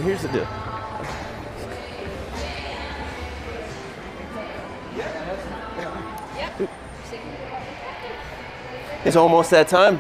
here's the deal. It's almost that time.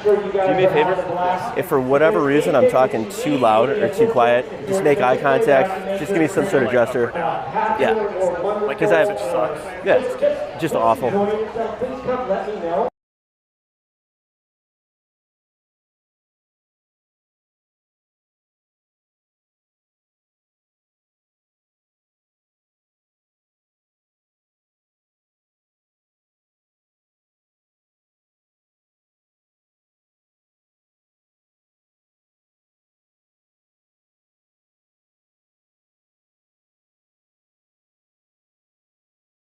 sure you guys Do me a favor. If for whatever reason I'm talking too loud or too quiet, just make eye contact. Just give me some sort of gesture. Yeah. Because I have sucks. Yeah. Just awful. Please come let me know.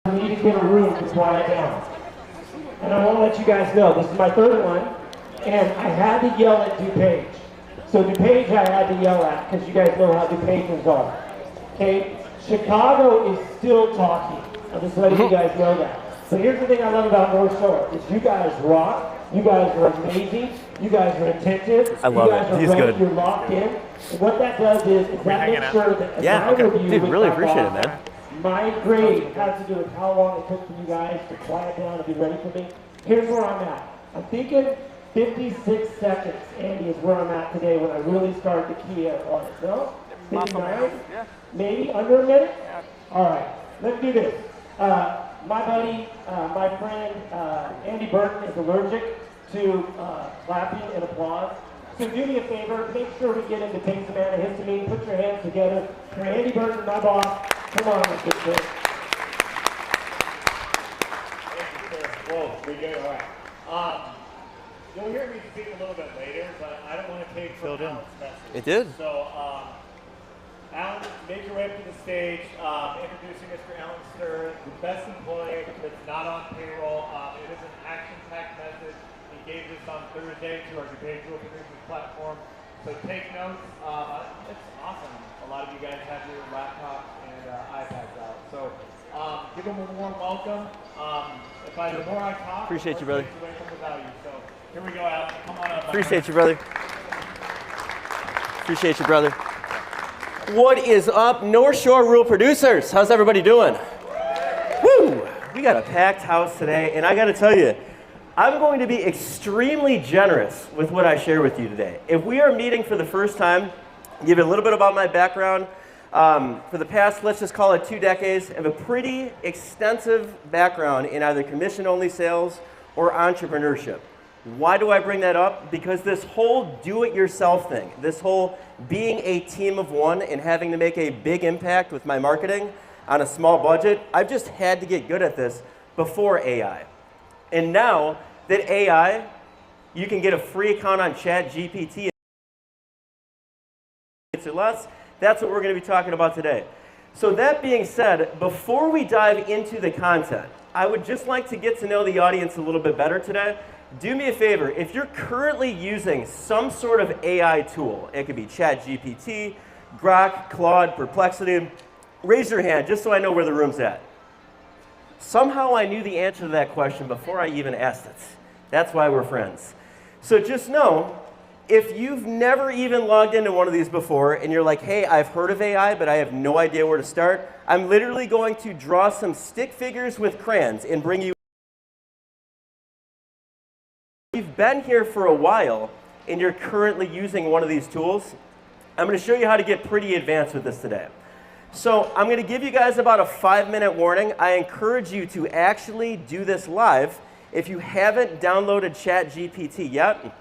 I need to get a room to quiet down. And I want to let you guys know, this is my third one, and I had to yell at DuPage. So DuPage I had to yell at, because you guys know how DuPageans are. Okay, Chicago is still talking. I'm just letting you guys know that. So here's the thing I love about North Shore, is you guys rock, you guys are amazing, you guys are attentive, I love it. He's good. You're locked in. And what that does is that makes sure that as I review Dude, with really my appreciate it, boss, man. my grade has to do with how long it took for you guys to quiet down and be ready for me. Here's where I'm at. I'm thinking 56 seconds, Andy, is where I'm at today when I really start to key in on it. No? 59? Maybe under a minute? All right, let's do this. My buddy, my friend, Andy Burton is allergic to clapping and applause. So do me a favor, make sure we get him to take some antihistamine, put your hands together for Andy Burton, my boss. Come on, let's get this. Thank you, sir. Whoa, pretty good, all right. You'll hear me speak a little bit later, but I don't want to take from Alan's message. It did. So, Alan, make your way up to the stage. Introducing Mr. Alan Stir, the best employee that's not on payroll. It is an action-packed message. He gave this on Thursday to our DuPage Producers platform. So take notes. It's awesome. A lot of you guys have your laptops and iPads out. So give them a warm welcome. The more I talk, Appreciate you, brother. Takes away from the value. So here we go, Alan. Come on up. Appreciate you, brother. Appreciate you, brother. What is up, North Shore Rural Producers? How's everybody doing? Woo! We got a packed house today, and I got to tell you, I'm going to be extremely generous with what I share with you today. If we are meeting for the first time, give you a little bit about my background. For the past, let's just call it 2 decades, I have a pretty extensive background in either commission-only sales or entrepreneurship. Why do I bring that up? Because this whole do-it-yourself thing, this whole being a team of one and having to make a big impact with my marketing on a small budget, I've just had to get good at this before AI. And now that AI, you can get a free account on ChatGPT or less, that's what we're going to be talking about today. So that being said, before we dive into the content, I would just like to get to know the audience a little bit better today. Do me a favor, if you're currently using some sort of AI tool, it could be ChatGPT, Grok, Claude, Perplexity, raise your hand just so I know where the room's at. Somehow I knew the answer to that question before I even asked it. That's why we're friends. So just know, if you've never even logged into one of these before and you're like, hey, I've heard of AI, but I have no idea where to start, I'm literally going to draw some stick figures with crayons and bring you. If you've been here for a while and you're currently using one of these tools, I'm going to show you how to get pretty advanced with this today. So I'm going to give you guys about a 5-minute warning. I encourage you to actually do this live if you haven't downloaded ChatGPT yet,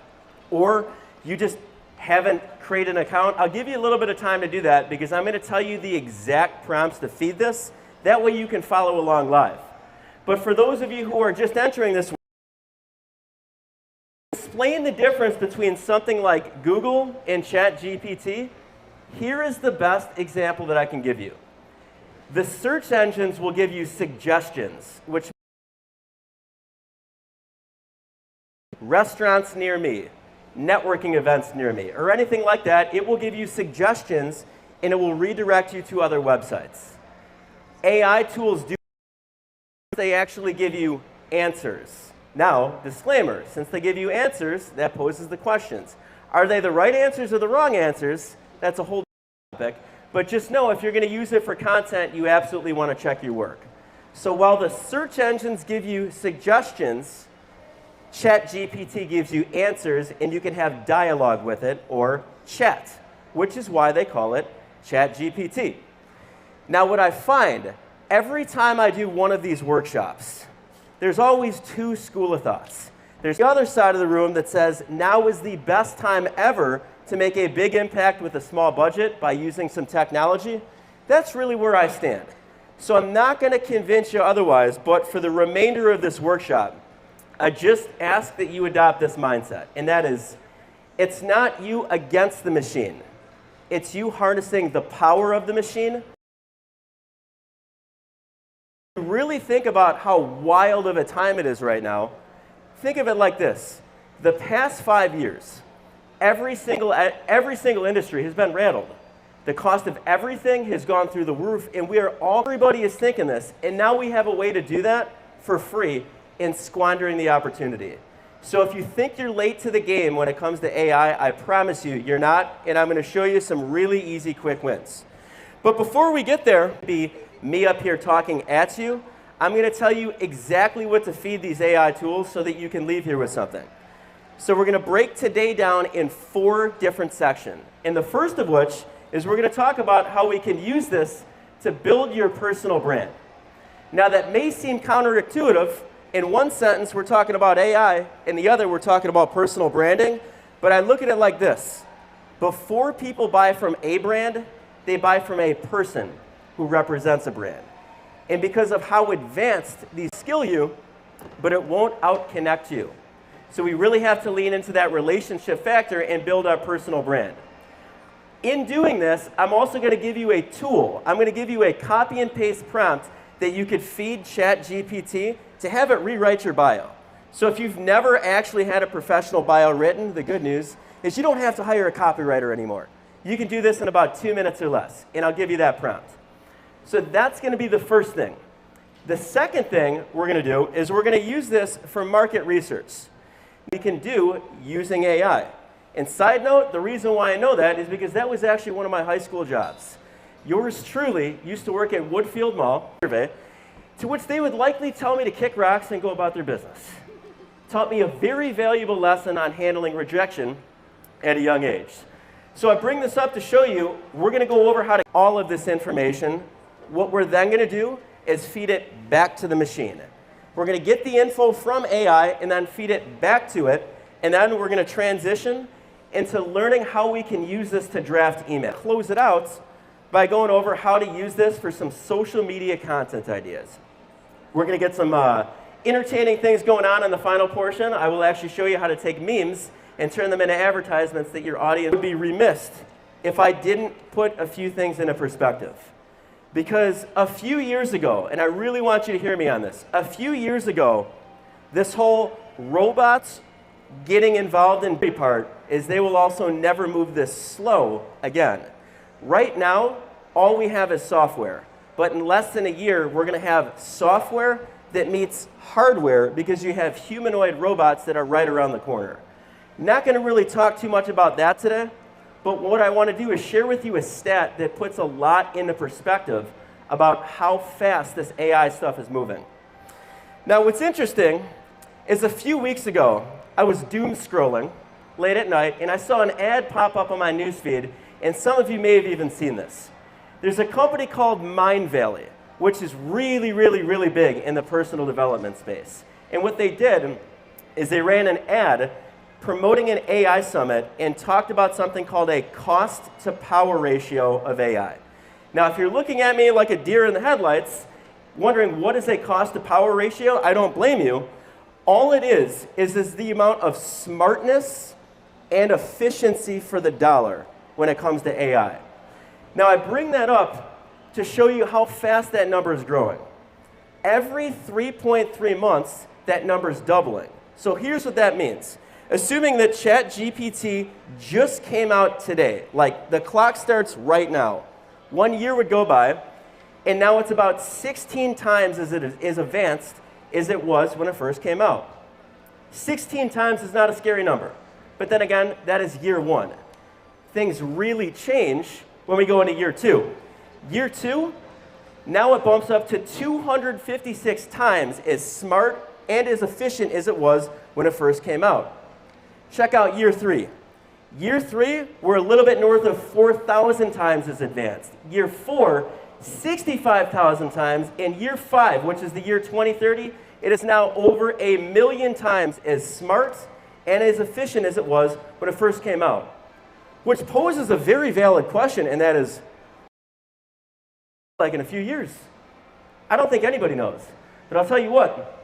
or you just haven't created an account. I'll give you a little bit of time to do that because I'm going to tell you the exact prompts to feed this. That way you can follow along live. But for those of you who are just entering this, explain the difference between something like Google and ChatGPT. Here is the best example that I can give you. The search engines will give you suggestions, which restaurants near me, networking events near me, or anything like that. It will give you suggestions, and it will redirect you to other websites. AI tools do, they actually give you answers. Now, disclaimer, since they give you answers, that poses the questions. Are they the right answers or the wrong answers? That's a whole topic. But just know, if you're going to use it for content, you absolutely want to check your work. So while the search engines give you suggestions, ChatGPT gives you answers, and you can have dialogue with it, or chat, which is why they call it ChatGPT. Now, what I find, every time I do one of these workshops, there's always two schools of thoughts. There's the other side of the room that says, now is the best time ever to make a big impact with a small budget by using some technology. That's really where I stand. So I'm not going to convince you otherwise, but for the remainder of this workshop, I just ask that you adopt this mindset, and that is, it's not you against the machine. It's you harnessing the power of the machine. Really think about how wild of a time it is right now. Think of it like this. The past 5 years, every single industry has been rattled. The cost of everything has gone through the roof, and everybody is thinking this, and now we have a way to do that for free and squandering the opportunity. So if you think you're late to the game when it comes to AI, I promise you, you're not, and I'm going to show you some really easy, quick wins. But before we get there, be me up here talking at you, I'm going to tell you exactly what to feed these AI tools so that you can leave here with something. So we're going to break today down in 4 different sections. And the first of which is we're going to talk about how we can use this to build your personal brand. Now that may seem counterintuitive. In one sentence, we're talking about AI. In the other, we're talking about personal branding. But I look at it like this. Before people buy from a brand, they buy from a person who represents a brand. And because of how advanced these skill you, but it won't out-connect you. So we really have to lean into that relationship factor and build our personal brand. In doing this, I'm also going to give you a tool. I'm going to give you a copy and paste prompt that you could feed ChatGPT to have it rewrite your bio. So if you've never actually had a professional bio written, the good news is you don't have to hire a copywriter anymore. You can do this in about 2 minutes or less, and I'll give you that prompt. So that's going to be the first thing. The second thing we're going to do is we're going to use this for market research. We can do using AI. And side note, the reason why I know that is because that was actually one of my high school jobs. Yours truly used to work at Woodfield Mall, to which they would likely tell me to kick rocks and go about their business. Taught me a very valuable lesson on handling rejection at a young age. So I bring this up to show you, we're going to go over how to all of this information. What we're then going to do is feed it back to the machine. We're going to get the info from AI and then feed it back to it, and then we're going to transition into learning how we can use this to draft email. Close it out by going over how to use this for some social media content ideas. We're going to get some entertaining things going on in the final portion. I will actually show you how to take memes and turn them into advertisements that your audience would be remiss if I didn't put a few things into perspective. Because a few years ago, and I really want you to hear me on this, a few years ago, this whole robots getting involved in part is they will also never move this slow again. Right now, all we have is software. But in less than a year, we're going to have software that meets hardware because you have humanoid robots that are right around the corner. Not going to really talk too much about that today, but what I want to do is share with you a stat that puts a lot into perspective about how fast this AI stuff is moving. Now, what's interesting is a few weeks ago, I was doom scrolling late at night, and I saw an ad pop up on my newsfeed, and some of you may have even seen this. There's a company called Mind Valley, which is really, really, really big in the personal development space. And what they did is they ran an ad promoting an AI summit and talked about something called a cost-to-power ratio of AI. Now, if you're looking at me like a deer in the headlights, wondering what is a cost-to-power ratio, I don't blame you. All it is the amount of smartness and efficiency for the dollar when it comes to AI. Now, I bring that up to show you how fast that number is growing. Every 3.3 months, that number is doubling. So here's what that means. Assuming that ChatGPT just came out today, like the clock starts right now, 1 year would go by, and now it's about 16 times as advanced as it was when it first came out. 16 times is not a scary number. But then again, that is year one. Things really change when we go into year two. Year two, now it bumps up to 256 times as smart and as efficient as it was when it first came out. Check out year 3. Year 3, we're a little bit north of 4,000 times as advanced. Year 4, 65,000 times. And year 5, which is the year 2030, it is now over 1 million times as smart and as efficient as it was when it first came out. Which poses a very valid question, and that is, like in a few years? I don't think anybody knows. But I'll tell you what,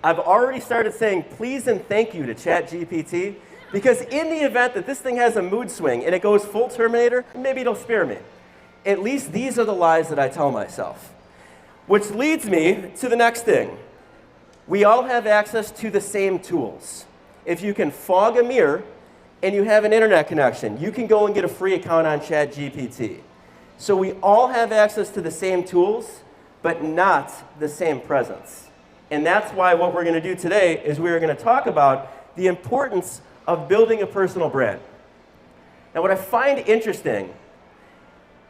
I've already started saying please and thank you to ChatGPT, because in the event that this thing has a mood swing and it goes full Terminator, maybe it'll spare me. At least these are the lies that I tell myself. Which leads me to the next thing. We all have access to the same tools. If you can fog a mirror and you have an internet connection, you can go and get a free account on ChatGPT. So we all have access to the same tools, but not the same presence. And that's why what we're going to do today is we're going to talk about the importance of building a personal brand. Now, what I find interesting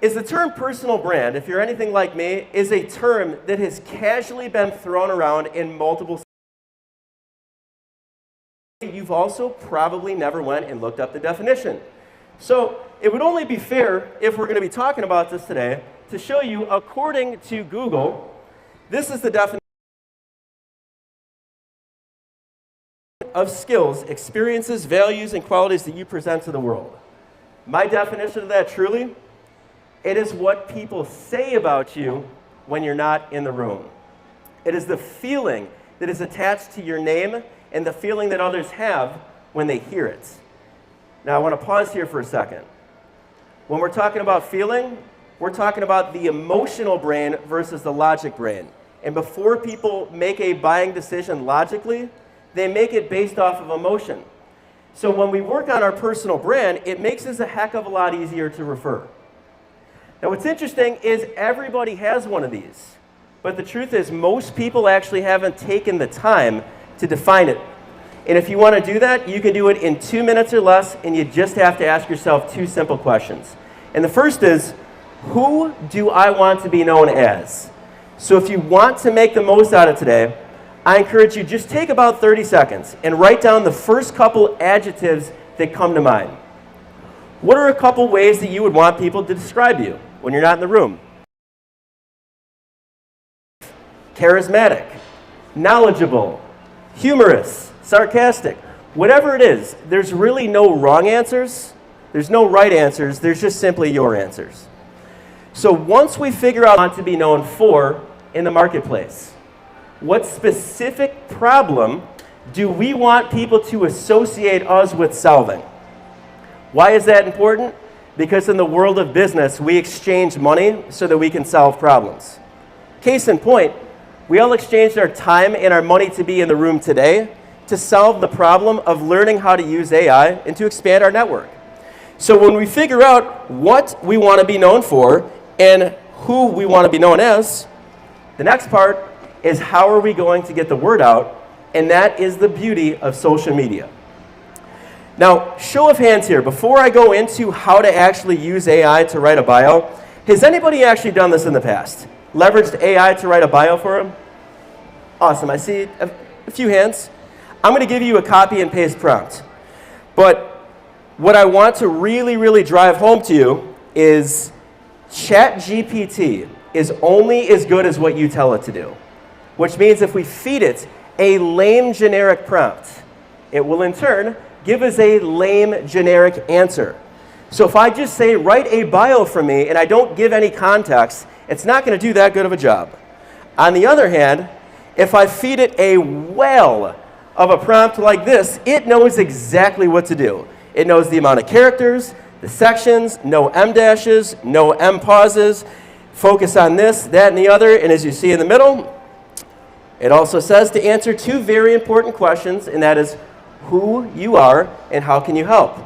is the term personal brand, if you're anything like me, is a term that has casually been thrown around in multiple. You've also probably never went and looked up the definition. So it would only be fair, if we're going to be talking about this today, to show you, according to Google, this is the definition of skills, experiences, values, and qualities that you present to the world. My definition of that, truly, it is what people say about you when you're not in the room. It is the feeling that is attached to your name and the feeling that others have when they hear it. Now, I want to pause here for a second. When we're talking about feeling, we're talking about the emotional brain versus the logic brain. And before people make a buying decision logically, they make it based off of emotion. So when we work on our personal brand, it makes us a heck of a lot easier to refer. Now, what's interesting is everybody has one of these. But the truth is, most people actually haven't taken the time to define it. And if you want to do that, you can do it in 2 minutes or less, and you just have to ask yourself 2 simple questions. And the first is, who do I want to be known as? So if you want to make the most out of today, I encourage you just take about 30 seconds and write down the first couple adjectives that come to mind. What are a couple ways that you would want people to describe you when you're not in the room? Charismatic, knowledgeable, humorous, sarcastic. Whatever it is, there's really no wrong answers. There's no right answers. There's just simply your answers. So once we figure out what to be known for in the marketplace, what specific problem do we want people to associate us with solving? Why is that important? Because in the world of business, we exchange money so that we can solve problems. Case in point, we all exchanged our time and our money to be in the room today to solve the problem of learning how to use AI and to expand our network. So when we figure out what we want to be known for and who we want to be known as, the next part is how are we going to get the word out, and that is the beauty of social media. Now, show of hands here, before I go into how to actually use AI to write a bio, has anybody actually done this in the past? Leveraged AI to write a bio for them? Awesome, I see a few hands. I'm going to give you a copy and paste prompt. But what I want to really drive home to you is ChatGPT is only as good as what you tell it to do. Which means if we feed it a lame generic prompt, it will in turn give us a lame generic answer. So if I just say, write a bio for me, and I don't give any context, it's not going to do that good of a job. On the other hand, if I feed it a whale of a prompt like this, it knows exactly what to do. It knows the amount of characters, the sections, no M dashes, no M pauses, focus on this, that, and the other, and as you see in the middle, it also says to answer 2 very important questions, and that is who you are and how can you help.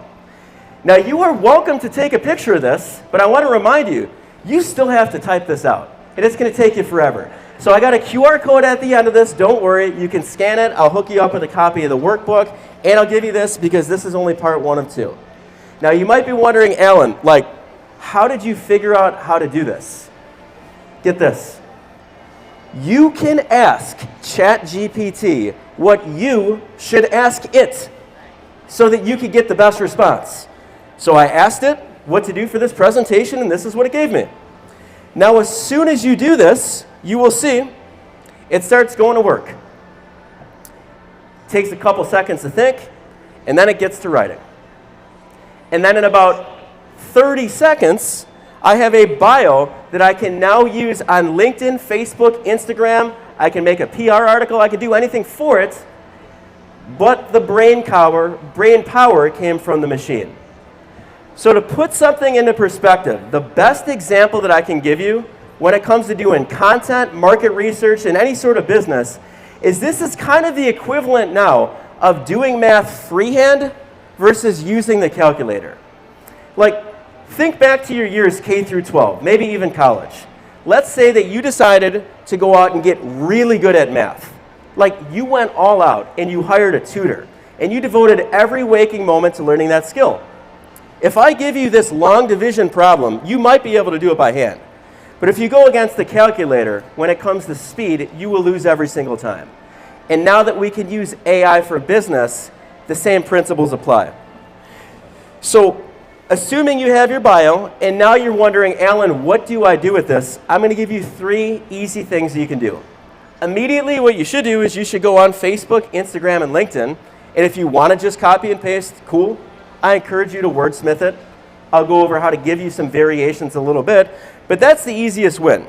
Now, you are welcome to take a picture of this, but I want to remind you, you still have to type this out, and it's going to take you forever. So I got a QR code at the end of this. Don't worry, you can scan it. I'll hook you up with a copy of the workbook, and I'll give you this because this is only part 1 of 2. Now, you might be wondering, Alan, how did you figure out how to do this? Get this. You can ask ChatGPT what you should ask it so that you could get the best response. So I asked it what to do for this presentation, and this is what it gave me. Now, as soon as you do this, you will see it starts going to work. Takes a couple seconds to think, and then it gets to writing. And then in about 30 seconds, I have a bio that I can now use on LinkedIn, Facebook, Instagram. I can make a PR article. I can do anything for it, but the brain power came from the machine. So to put something into perspective, the best example that I can give you when it comes to doing content, market research, and any sort of business is this is kind of the equivalent now of doing math freehand versus using the calculator. Like, think back to your years K through 12, maybe even college. Let's say that you decided to go out and get really good at math. Like, you went all out and you hired a tutor and you devoted every waking moment to learning that skill. If I give you this long division problem, you might be able to do it by hand. But if you go against the calculator, when it comes to speed, you will lose every single time. And now that we can use AI for business, the same principles apply. So, assuming you have your bio, and now you're wondering, Alan, what do I do with this? I'm going to give you 3 easy things that you can do. Immediately, what you should do is you should go on Facebook, Instagram, and LinkedIn. And if you want to just copy and paste, cool. I encourage you to wordsmith it. I'll go over how to give you some variations a little bit, but that's the easiest win.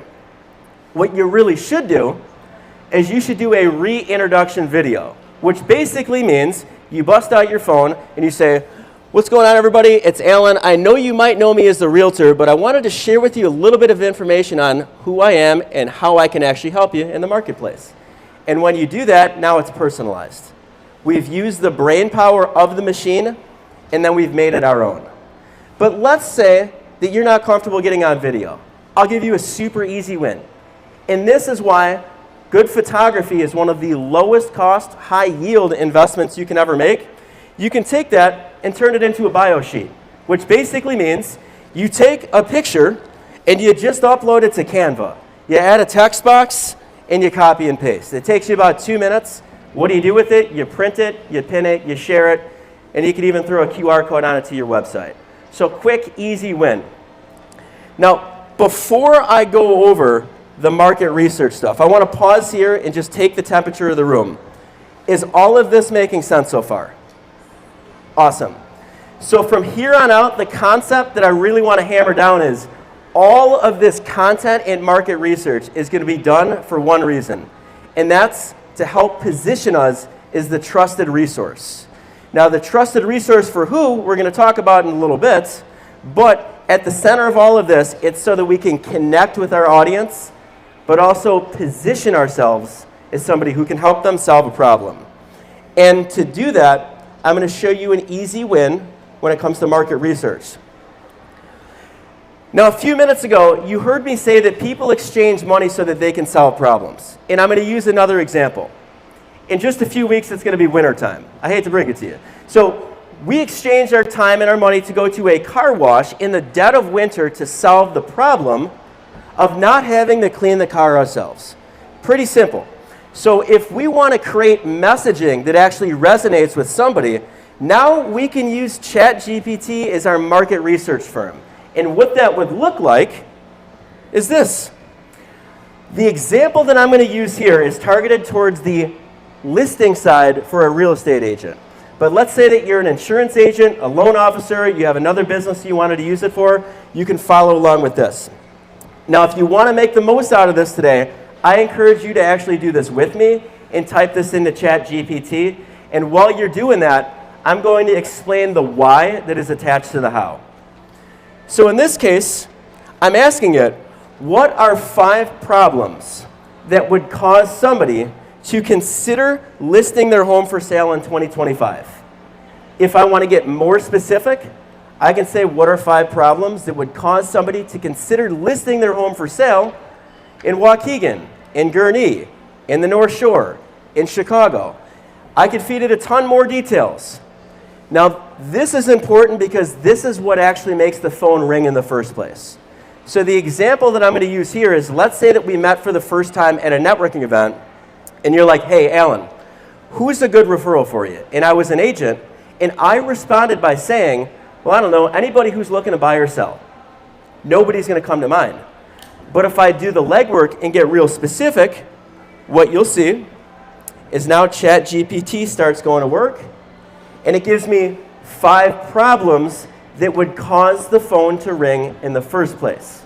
What you really should do is you should do a reintroduction video, which basically means you bust out your phone and you say, what's going on, everybody? It's Alan. I know you might know me as the realtor, but I wanted to share with you a little bit of information on who I am and how I can actually help you in the marketplace. And when you do that, now it's personalized. We've used the brain power of the machine, and then we've made it our own. But let's say that you're not comfortable getting on video. I'll give you a super easy win. And this is why good photography is one of the lowest cost, high yield investments you can ever make. You can take that and turn it into a bio sheet, which basically means you take a picture and you just upload it to Canva. You add a text box and you copy and paste. It takes you about 2 minutes. What do you do with it? You print it, you pin it, you share it, and you can even throw a QR code on it to your website. So quick, easy win. Now, before I go over the market research stuff, I want to pause here and just take the temperature of the room. Is all of this making sense so far? Awesome. So from here on out, the concept that I really want to hammer down is all of this content and market research is going to be done for one reason, and that's to help position us as the trusted resource. Now, the trusted resource for who, we're going to talk about in a little bit, but at the center of all of this, it's so that we can connect with our audience, but also position ourselves as somebody who can help them solve a problem. And to do that, I'm going to show you an easy win when it comes to market research. Now, a few minutes ago, you heard me say that people exchange money so that they can solve problems. And I'm going to use another example. In just a few weeks, it's going to be wintertime. I hate to break it to you. So we exchange our time and our money to go to a car wash in the dead of winter to solve the problem of not having to clean the car ourselves. Pretty simple. So if we want to create messaging that actually resonates with somebody, now we can use ChatGPT as our market research firm. And what that would look like is this. The example that I'm going to use here is targeted towards the listing side for a real estate agent. But let's say that you're an insurance agent, a loan officer, you have another business you wanted to use it for, you can follow along with this. Now, if you want to make the most out of this today, I encourage you to actually do this with me and type this into ChatGPT. And while you're doing that, I'm going to explain the why that is attached to the how. So in this case, I'm asking it, what are 5 problems that would cause somebody to consider listing their home for sale in 2025? If I want to get more specific, I can say, what are 5 problems that would cause somebody to consider listing their home for sale in Waukegan, in Gurnee, in the North Shore, in Chicago? I could feed it a ton more details. Now, this is important because this is what actually makes the phone ring in the first place. So the example that I'm going to use here is, let's say that we met for the first time at a networking event, and you're like, hey, Alan, who's a good referral for you? And I was an agent, and I responded by saying, well, I don't know, anybody who's looking to buy or sell. Nobody's going to come to mind. But if I do the legwork and get real specific, what you'll see is now ChatGPT starts going to work, and it gives me 5 problems that would cause the phone to ring in the first place.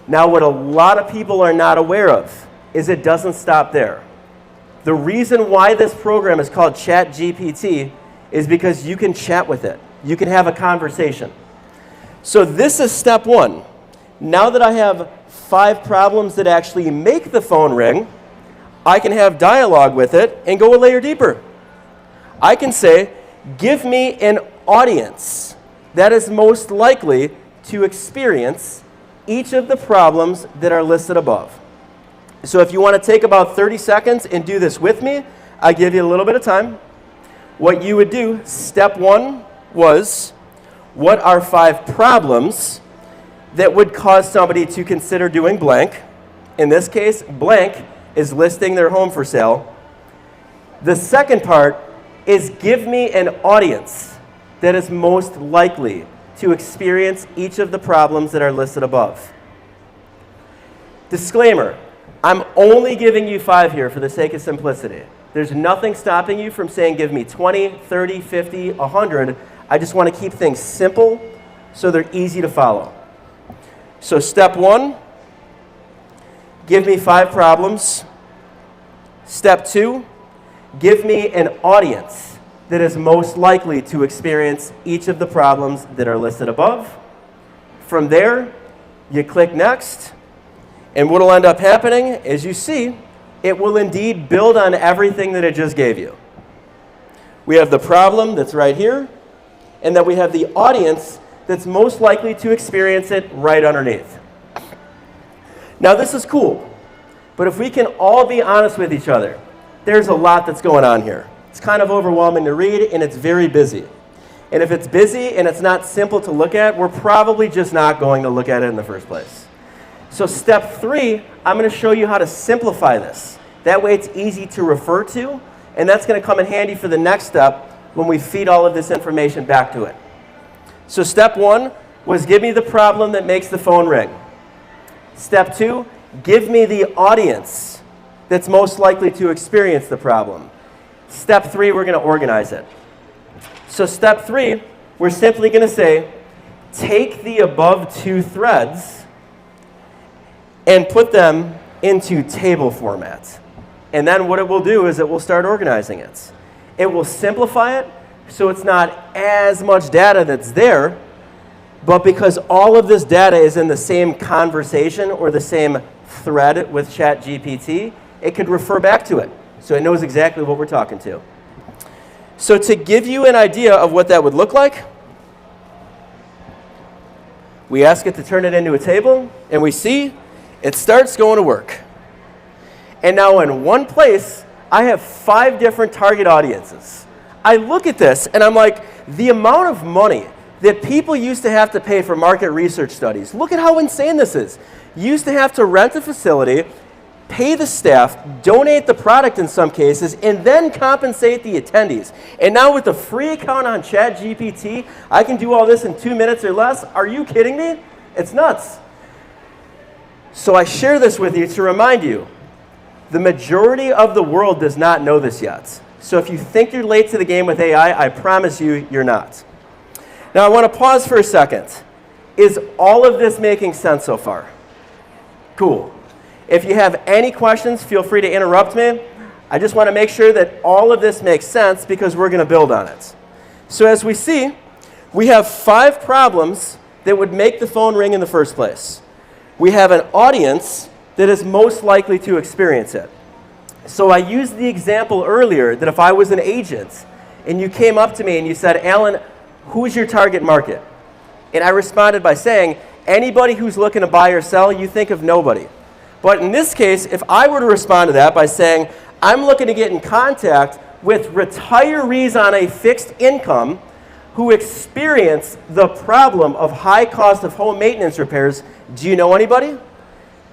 Now, what a lot of people are not aware of is it doesn't stop there. The reason why this program is called ChatGPT is because you can chat with it. You can have a conversation. So this is step 1. Now that I have 5 problems that actually make the phone ring, I can have dialogue with it and go a layer deeper. I can say, give me an audience that is most likely to experience each of the problems that are listed above. So if you want to take about 30 seconds and do this with me, I'll give you a little bit of time. What you would do, step 1 was, what are 5 problems that would cause somebody to consider doing blank? In this case, blank is listing their home for sale. The second part is give me an audience that is most likely to experience each of the problems that are listed above. Disclaimer, I'm only giving you 5 here for the sake of simplicity. There's nothing stopping you from saying give me 20, 30, 50, 100. I just want to keep things simple so they're easy to follow. So step 1, give me 5 problems. Step 2, give me an audience that is most likely to experience each of the problems that are listed above. From there, you click next, and what will end up happening is you see it will indeed build on everything that it just gave you. We have the problem that's right here, and then we have the audience that's most likely to experience it right underneath. Now this is cool, but if we can all be honest with each other, there's a lot that's going on here. It's kind of overwhelming to read, and it's very busy. And if it's busy and it's not simple to look at, we're probably just not going to look at it in the first place. So step 3, I'm going to show you how to simplify this. That way it's easy to refer to, and that's going to come in handy for the next step when we feed all of this information back to it. So step 1 was give me the problem that makes the phone ring. Step 2, give me the audience that's most likely to experience the problem. Step 3, we're going to organize it. So step 3, we're simply going to say, take the above 2 threads and put them into table format. And then what it will do is it will start organizing it. It will simplify it so it's not as much data that's there, but because all of this data is in the same conversation or the same thread with ChatGPT, it could refer back to it. So it knows exactly what we're talking to. So to give you an idea of what that would look like, we ask it to turn it into a table, and we see it starts going to work. And now in one place, I have 5 different target audiences. I look at this, and I'm like, the amount of money that people used to have to pay for market research studies, look at how insane this is. You used to have to rent a facility, pay the staff, donate the product in some cases, and then compensate the attendees. And now with the free account on ChatGPT, I can do all this in 2 minutes or less. Are you kidding me? It's nuts. So I share this with you to remind you, the majority of the world does not know this yet. So if you think you're late to the game with AI, I promise you, you're not. Now I want to pause for a second. Is all of this making sense so far? Cool. If you have any questions, feel free to interrupt me. I just want to make sure that all of this makes sense because we're going to build on it. So as we see, we have 5 problems that would make the phone ring in the first place. We have an audience that is most likely to experience it. So I used the example earlier that if I was an agent and you came up to me and you said, Alan, who's your target market? And I responded by saying, anybody who's looking to buy or sell, you think of nobody. But in this case, if I were to respond to that by saying, I'm looking to get in contact with retirees on a fixed income who experience the problem of high cost of home maintenance repairs, do you know anybody?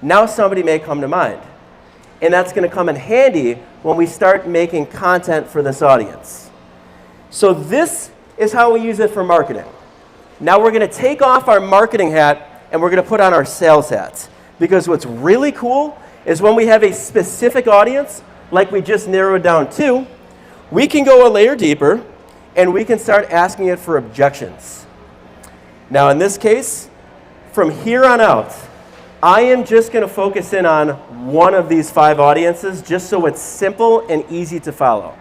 Now somebody may come to mind. And that's going to come in handy when we start making content for this audience. So this is how we use it for marketing. Now we're going to take off our marketing hat and we're going to put on our sales hats. Because what's really cool is when we have a specific audience, like we just narrowed down to, we can go a layer deeper and we can start asking it for objections. Now in this case, from here on out, I am just going to focus in on one of these 5 audiences just so it's simple and easy to follow.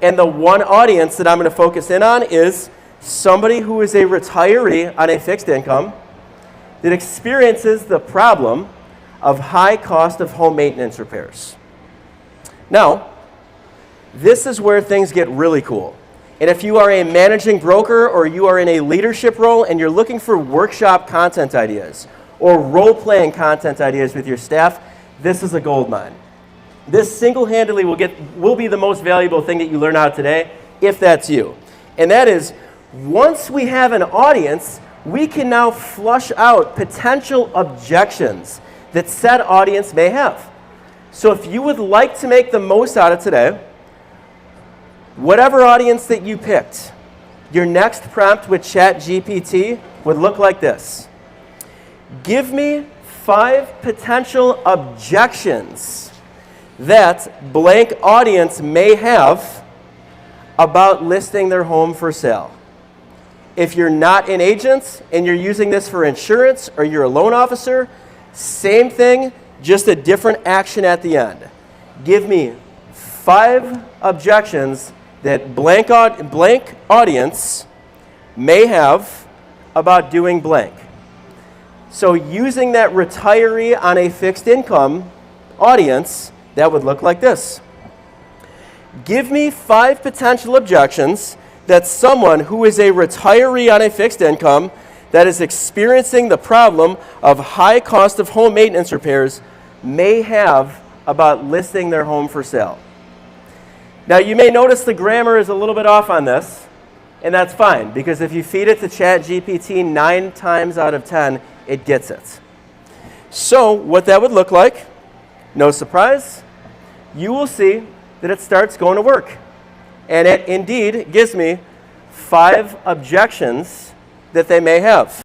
And the one audience that I'm going to focus in on is somebody who is a retiree on a fixed income that experiences the problem of high cost of home maintenance repairs. Now, this is where things get really cool. And if you are a managing broker or you are in a leadership role and you're looking for workshop content ideas or role-playing content ideas with your staff, this is a gold mine. This single-handedly will be the most valuable thing that you learn out today, if that's you. And that is, once we have an audience, we can now flush out potential objections that said audience may have. So if you would like to make the most out of today, whatever audience that you picked, your next prompt with ChatGPT would look like this. Give me 5 potential objections that blank audience may have about listing their home for sale. If you're not an agent and you're using this for insurance or you're a loan officer, same thing, just a different action at the end. Give me 5 objections that blank audience may have about doing blank. So using that retiree on a fixed income audience, that would look like this. Give me 5 potential objections that someone who is a retiree on a fixed income that is experiencing the problem of high cost of home maintenance repairs may have about listing their home for sale. Now you may notice the grammar is a little bit off on this, and that's fine, because if you feed it to ChatGPT 9 times out of 10, it gets it. So what that would look like, no surprise, you will see that it starts going to work. And it indeed gives me 5 objections that they may have.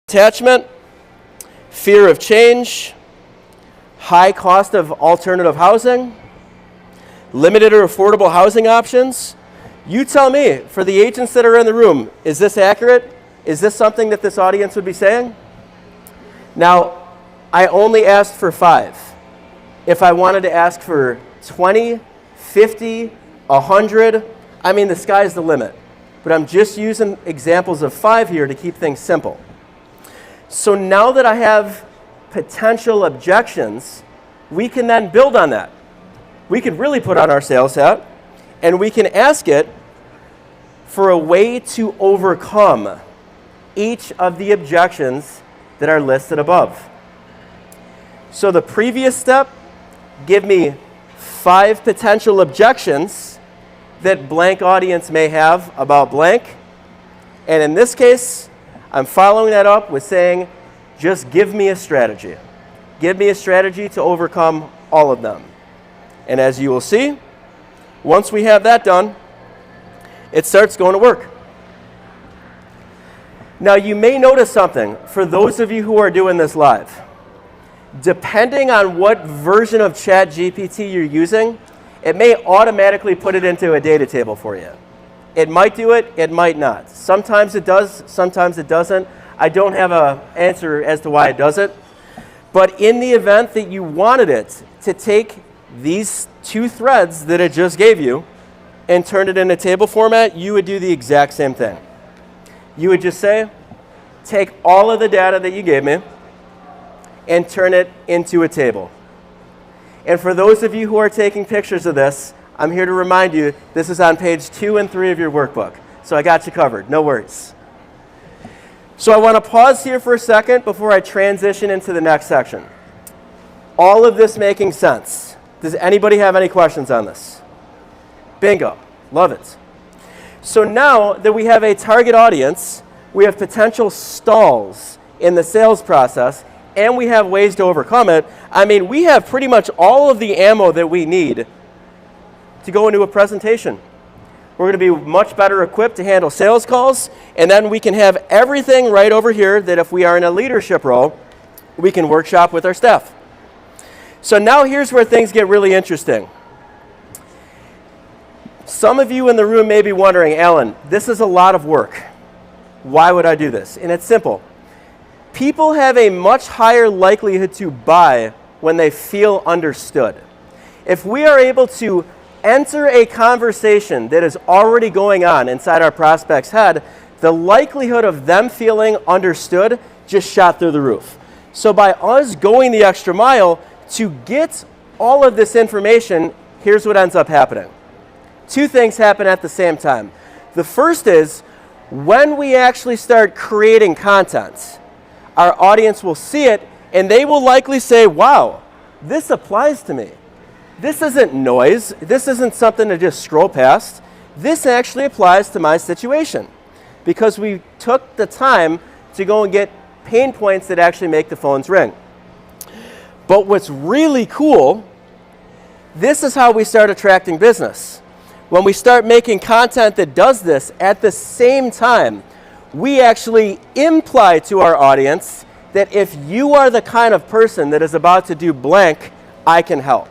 Attachment, fear of change, high cost of alternative housing, limited or affordable housing options. You tell me, for the agents that are in the room, is this accurate? Is this something that this audience would be saying? Now, I only asked for 5. If I wanted to ask for 20, 50, 100, I mean, the sky's the limit. But I'm just using examples of 5 here to keep things simple. So now that I have potential objections, we can then build on that. We can really put on our sales hat, and we can ask it for a way to overcome each of the objections that are listed above. So the previous step, give me 5 potential objections that blank audience may have about blank. And in this case, I'm following that up with saying, just give me a strategy. Give me a strategy to overcome all of them. And as you will see, once we have that done, it starts going to work. Now you may notice something for those of you who are doing this live. Depending on what version of ChatGPT you're using, it may automatically put it into a data table for you. It might do it, it might not. Sometimes it does, sometimes it doesn't. I don't have an answer as to why it does it. But in the event that you wanted it to take these 2 threads that it just gave you and turn it into table format, you would do the exact same thing. You would just say, take all of the data that you gave me and turn it into a table. And for those of you who are taking pictures of this, I'm here to remind you, this is on page 2 and 3 of your workbook. So I got you covered, no worries. So I want to pause here for a second before I transition into the next section. All of this making sense. Does anybody have any questions on this? Bingo, love it. So now that we have a target audience, we have potential stalls in the sales process, and we have ways to overcome it, I mean, we have pretty much all of the ammo that we need to go into a presentation. We're going to be much better equipped to handle sales calls, and then we can have everything right over here that if we are in a leadership role, we can workshop with our staff. So now here's where things get really interesting. Some of you in the room may be wondering, Alan, this is a lot of work. Why would I do this? And it's simple. People have a much higher likelihood to buy when they feel understood. If we are able to enter a conversation that is already going on inside our prospect's head, the likelihood of them feeling understood just shot through the roof. So by us going the extra mile to get all of this information, here's what ends up happening. Two things happen at the same time. The first is when we actually start creating content, our audience will see it and they will likely say, wow, this applies to me. This isn't noise. This isn't something to just scroll past. This actually applies to my situation because we took the time to go and get pain points that actually make the phones ring. But what's really cool, this is how we start attracting business. When we start making content that does this at the same time, we actually imply to our audience that if you are the kind of person that is about to do blank, I can help.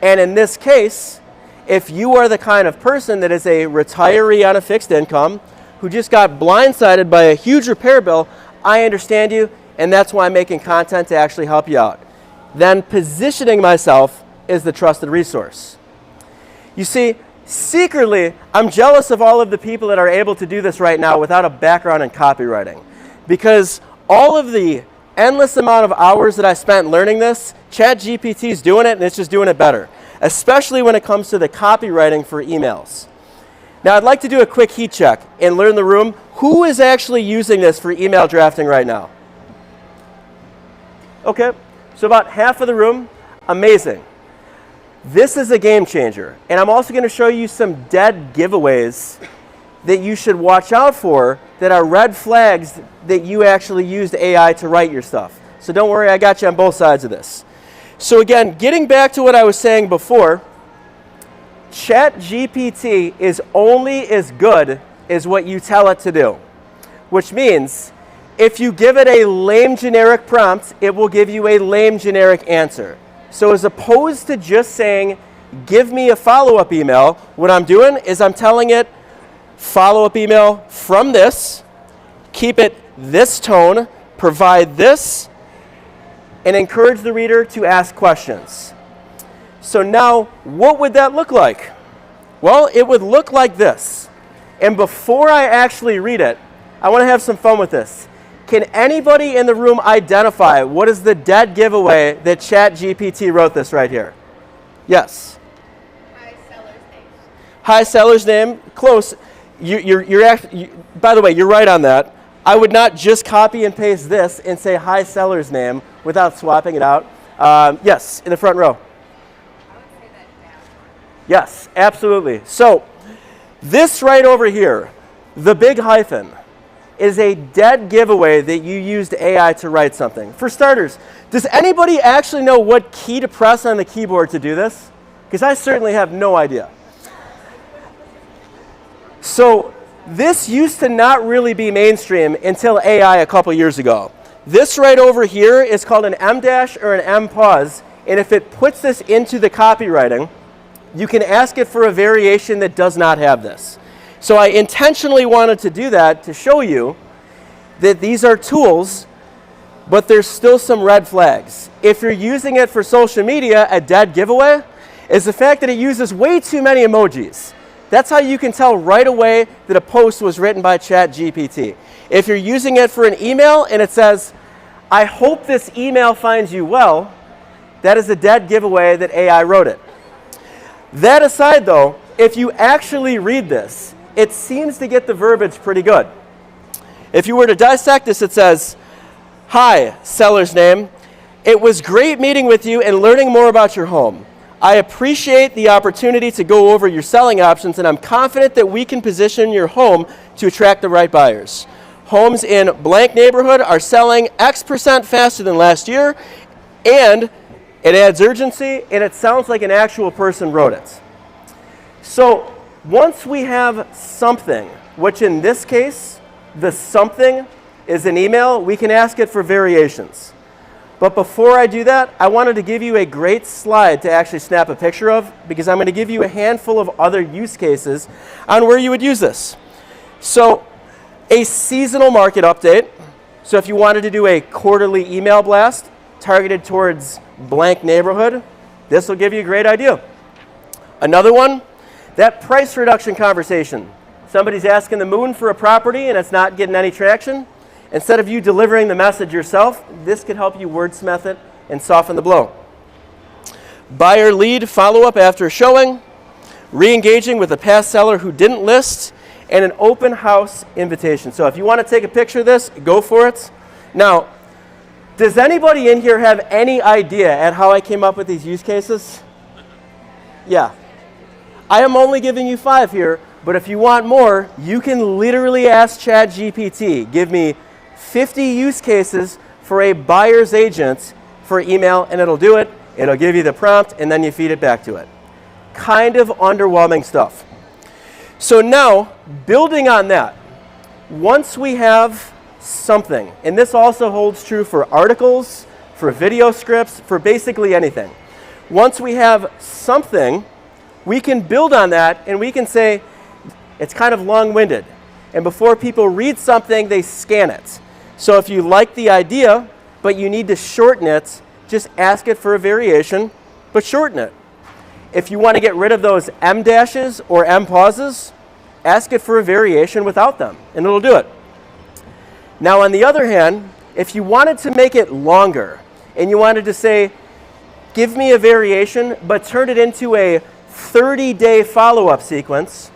And in this case, if you are the kind of person that is a retiree on a fixed income who just got blindsided by a huge repair bill, I understand you, and that's why I'm making content to actually help you out. Then positioning myself is the trusted resource. You see, secretly, I'm jealous of all of the people that are able to do this right now without a background in copywriting. Because all of the endless amount of hours that I spent learning this, ChatGPT is doing it and it's just doing it better. Especially when it comes to the copywriting for emails. Now I'd like to do a quick heat check and learn the room. Who is actually using this for email drafting right now? Okay, so about half of the room. Amazing. This is a game changer, and I'm also going to show you some dead giveaways that you should watch out for that are red flags that you actually used AI to write your stuff. So don't worry, I got you on both sides of this. So again, getting back to what I was saying before, ChatGPT is only as good as what you tell it to do, which means if you give it a lame generic prompt, it will give you a lame generic answer. So as opposed to just saying, give me a follow-up email, what I'm doing is I'm telling it, follow-up email from this, keep it this tone, provide this, and encourage the reader to ask questions. So now, what would that look like? Well, it would look like this. And before I actually read it, I want to have some fun with this. Can anybody in the room identify what is the dead giveaway that ChatGPT wrote this right here? Yes. Hi, seller's name. Hi, seller's name. Close. By the way, you're right on that. I would not just copy and paste this and say hi, seller's name without swapping it out. Yes, in the front row. I would say that down. Yes, absolutely. So this right over here, the big hyphen, is a dead giveaway that you used AI to write something. For starters, does anybody actually know what key to press on the keyboard to do this? Because I certainly have no idea. So this used to not really be mainstream until AI a couple years ago. This right over here is called an M dash or an M pause, and if it puts this into the copywriting, you can ask it for a variation that does not have this. So I intentionally wanted to do that to show you that these are tools, but there's still some red flags. If you're using it for social media, a dead giveaway is the fact that it uses way too many emojis. That's how you can tell right away that a post was written by ChatGPT. If you're using it for an email and it says, I hope this email finds you well, that is a dead giveaway that AI wrote it. That aside though, if you actually read this, it seems to get the verbiage pretty good. If you were to dissect this, it says, hi, seller's name. It was great meeting with you and learning more about your home. I appreciate the opportunity to go over your selling options, and I'm confident that we can position your home to attract the right buyers. homes in blank neighborhood are selling X% faster than last year, and it adds urgency, and it sounds like an actual person wrote it. So once we have something, which in this case, the something is an email, we can ask it for variations. But before I do that, I wanted to give you a great slide to actually snap a picture of, because I'm going to give you a handful of other use cases on where you would use this. So a seasonal market update. So if you wanted to do a quarterly email blast targeted towards blank neighborhood, this will give you a great idea. Another one, that price reduction conversation. Somebody's asking the moon for a property and it's not getting any traction. Instead of you delivering the message yourself, this could help you wordsmith it and soften the blow. Buyer lead follow-up after showing, re-engaging with a past seller who didn't list, and an open house invitation. So if you want to take a picture of this, go for it. Now, does anybody in here have any idea at how I came up with these use cases? Yeah. I am only giving you 5 here, but if you want more, you can literally ask ChatGPT, give me 50 use cases for a buyer's agent for email, and it'll do it. It'll give you the prompt, and then you feed it back to it. Kind of underwhelming stuff. So now, building on that, once we have something, and this also holds true for articles, for video scripts, for basically anything. Once we have something, we can build on that, and we can say, it's kind of long-winded. And before people read something, they scan it. So if you like the idea, but you need to shorten it, just ask it for a variation, but shorten it. If you want to get rid of those M dashes or M pauses, ask it for a variation without them, and it'll do it. Now, on the other hand, if you wanted to make it longer, and you wanted to say, give me a variation, but turn it into a 30-day follow-up sequence,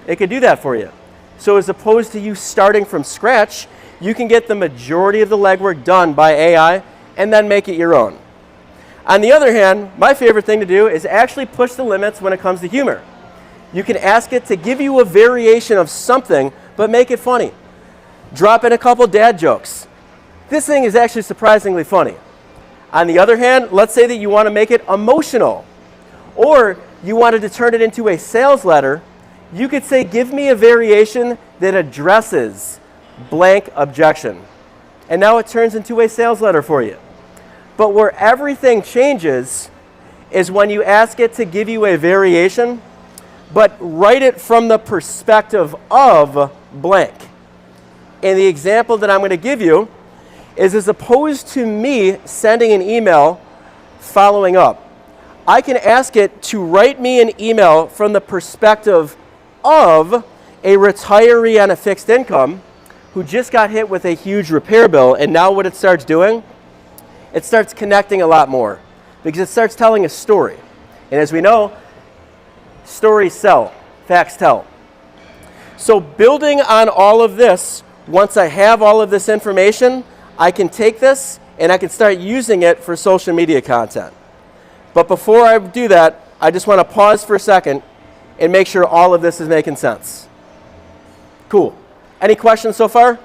it could do that for you. So as opposed to you starting from scratch, you can get the majority of the legwork done by AI and then make it your own. On the other hand, my favorite thing to do is actually push the limits when it comes to humor. You can ask it to give you a variation of something, but make it funny. Drop in a couple dad jokes. This thing is actually surprisingly funny. On the other hand, let's say that you want to make it emotional, or you wanted to turn it into a sales letter. You could say, give me a variation that addresses blank objection. And now it turns into a sales letter for you. But where everything changes is when you ask it to give you a variation, but write it from the perspective of blank. And the example that I'm going to give you is, as opposed to me sending an email following up, I can ask it to write me an email from the perspective of a retiree on a fixed income who just got hit with a huge repair bill, and now what it starts doing, it starts connecting a lot more because it starts telling a story. And as we know, stories sell, facts tell. So building on all of this, once I have all of this information, I can take this and I can start using it for social media content. But before I do that, I just want to pause for a second and make sure all of this is making sense. Cool. Any questions so far?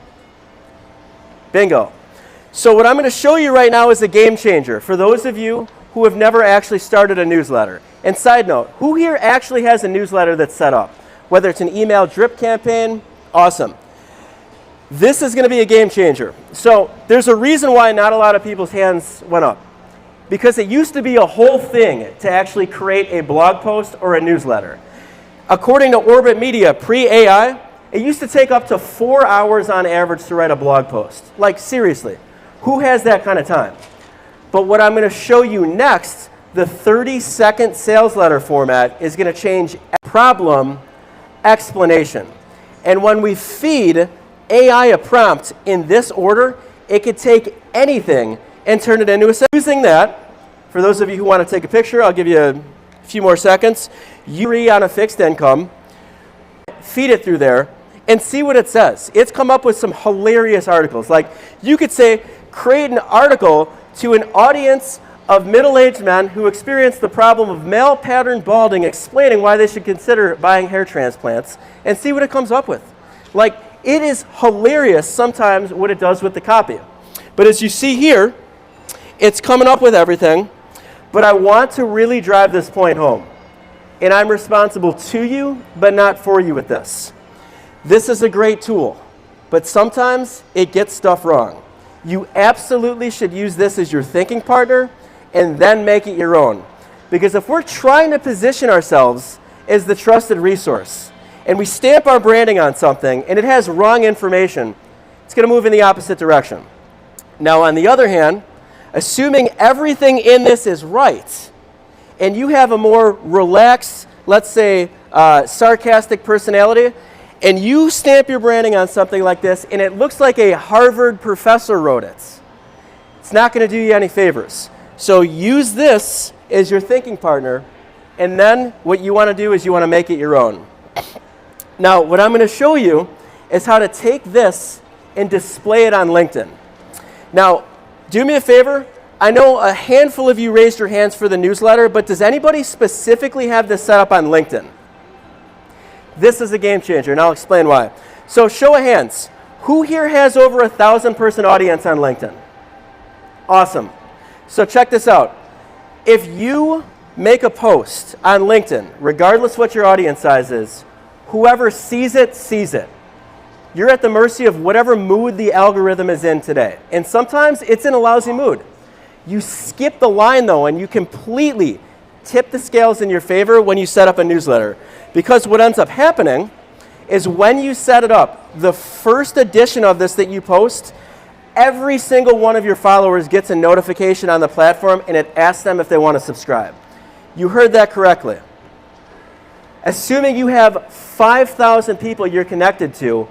Bingo. So what I'm going to show you right now is a game changer for those of you who have never actually started a newsletter. And side note, who here actually has a newsletter that's set up? Whether it's an email drip campaign, awesome. This is going to be a game changer. So there's a reason why not a lot of people's hands went up. Because it used to be a whole thing to actually create a blog post or a newsletter. According to Orbit Media, pre-AI, it used to take up to 4 hours on average to write a blog post. Like, seriously, who has that kind of time? But what I'm going to show you next, the 30-second sales letter format, is going to change problem explanation. And when we feed AI a prompt in this order, it could take anything and turn it into a sentence. Using that, for those of you who want to take a picture, I'll give you a few more seconds. You read on a fixed income, feed it through there, and see what it says. It's come up with some hilarious articles. Like, you could say, create an article to an audience of middle-aged men who experience the problem of male pattern balding, explaining why they should consider buying hair transplants, and see what it comes up with. Like, it is hilarious sometimes what it does with the copy. But as you see here, it's coming up with everything, but I want to really drive this point home. And I'm responsible to you, but not for you with this. This is a great tool, but sometimes it gets stuff wrong. You absolutely should use this as your thinking partner and then make it your own. Because if we're trying to position ourselves as the trusted resource and we stamp our branding on something and it has wrong information, it's going to move in the opposite direction. Now, on the other hand, assuming everything in this is right and you have a more relaxed, let's say, sarcastic personality, and you stamp your branding on something like this and it looks like a Harvard professor wrote it, it's not going to do you any favors. So use this as your thinking partner, and then what you want to do is you want to make it your own. Now, what I'm going to show you is how to take this and display it on LinkedIn. Now, do me a favor. I know a handful of you raised your hands for the newsletter, but does anybody specifically have this set up on LinkedIn? This is a game changer, and I'll explain why. So show of hands. Who here has over 1,000-person audience on LinkedIn? Awesome. So check this out. If you make a post on LinkedIn, regardless what your audience size is, whoever sees it, sees it. You're at the mercy of whatever mood the algorithm is in today. And sometimes it's in a lousy mood. You skip the line, though, and you completely tip the scales in your favor when you set up a newsletter. Because what ends up happening is when you set it up, the first edition of this that you post, every single one of your followers gets a notification on the platform and it asks them if they want to subscribe. You heard that correctly. Assuming you have 5,000 people you're connected to,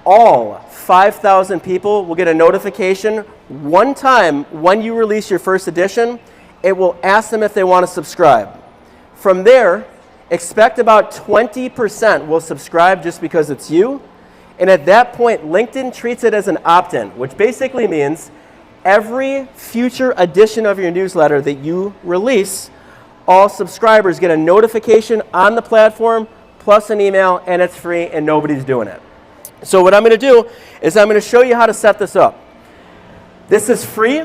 all 5,000 people will get a notification one time when you release your first edition. It will ask them if they want to subscribe. From there, expect about 20% will subscribe just because it's you. And at that point, LinkedIn treats it as an opt-in, which basically means every future edition of your newsletter that you release, all subscribers get a notification on the platform plus an email, and it's free and nobody's doing it. So what I'm going to do is I'm going to show you how to set this up. This is free,